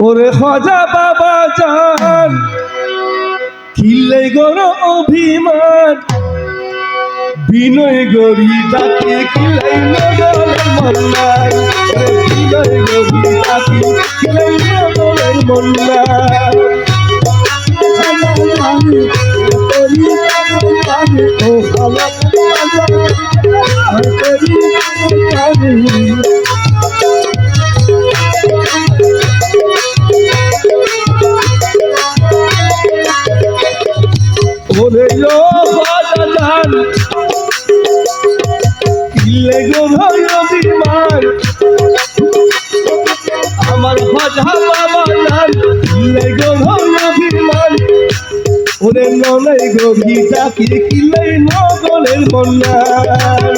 ওরে খাজা বাবা জান খিলে গর অভিমান বিনয় গরি তাকে খিলাই নগরের মন্নাই বিনয় গরি তাকে খিলাই নগরের মন্নাই ও খালা ওরে ও খাজা জান খিলে গর অভিমান আমার খাজা বাবা জান খিলে গর অভিমান ওরে নলাই গরি তাকে খিলাই নগরের মন্নাই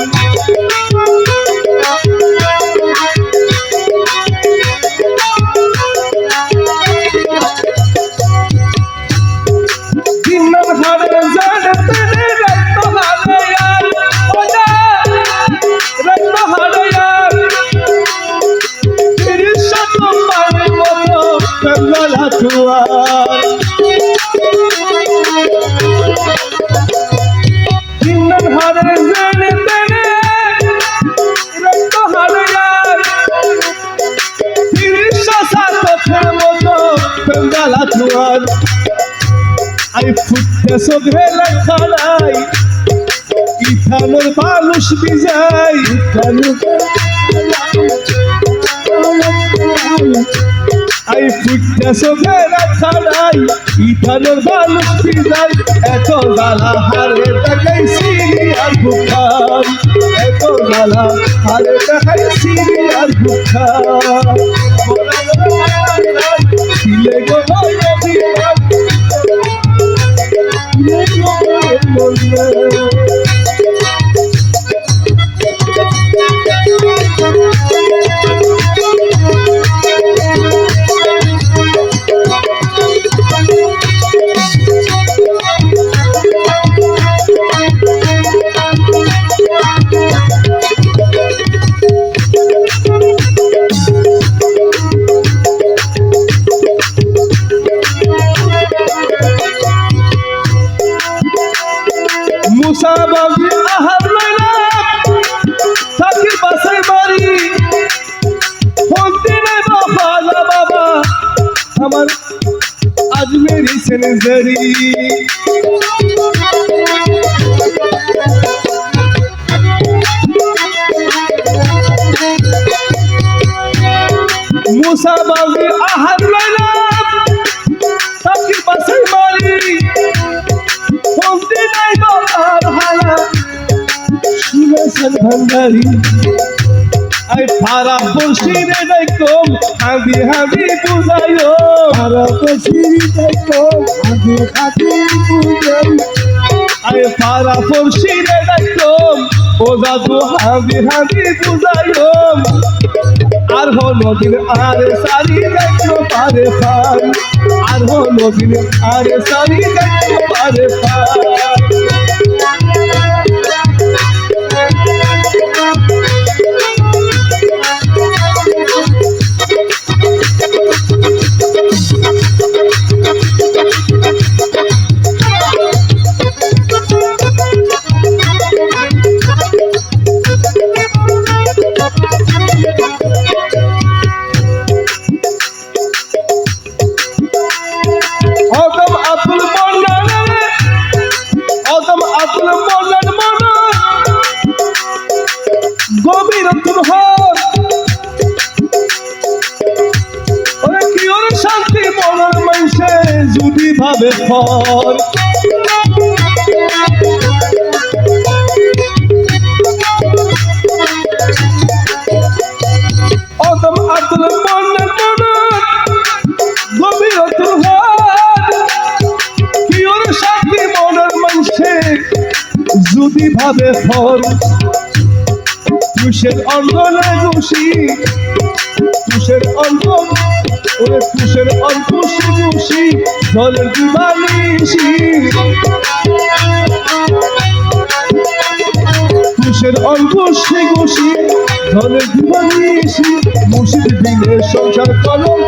I put the sogrela khalai ithanor balush bijay I put the sogrela khalai ithanor balush bijay eto dala hare takai siri ar bukhan eto dala hare takai siri ar bukhan chile go Musa babi ahad laila thaki basai bari honte na baba baba amar ajmeri senezari Musa babi ahad laila thaki basai bari honte na Bhandari I para boshire daikom hadi hadi buzayo para boshire daikom hadi hadi buzayo I para boshire daikom oda tu hadi hadi buzayo ar holo din are sari daiklo pare khan ar holo din are sari daiklo pare khan Judi bhabe phor Adam Abdul Monan Gobir Turhar Kiyor Shakti Monar Manshe Judi bhabe phor Tusher Andole Gushi Tusher Andole ওরে তুষের অঙ্কুশি Gushi জলের দিবানিশি তুষের অঙ্কুশি Gushi জলের দিবানিশি মুর্শিদ দিনের সংসার কলম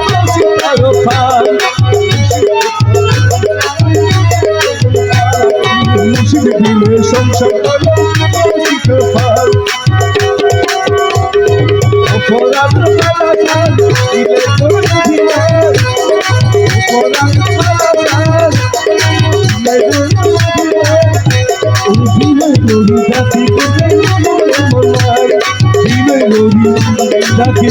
তুফান অপরাধ মালামাল দিলে তোর জীবন অপরাধ মালামাল দিলে তোর জীবন অভিনয় করি যাকে মনে মনায় অভিনয় করি যাকে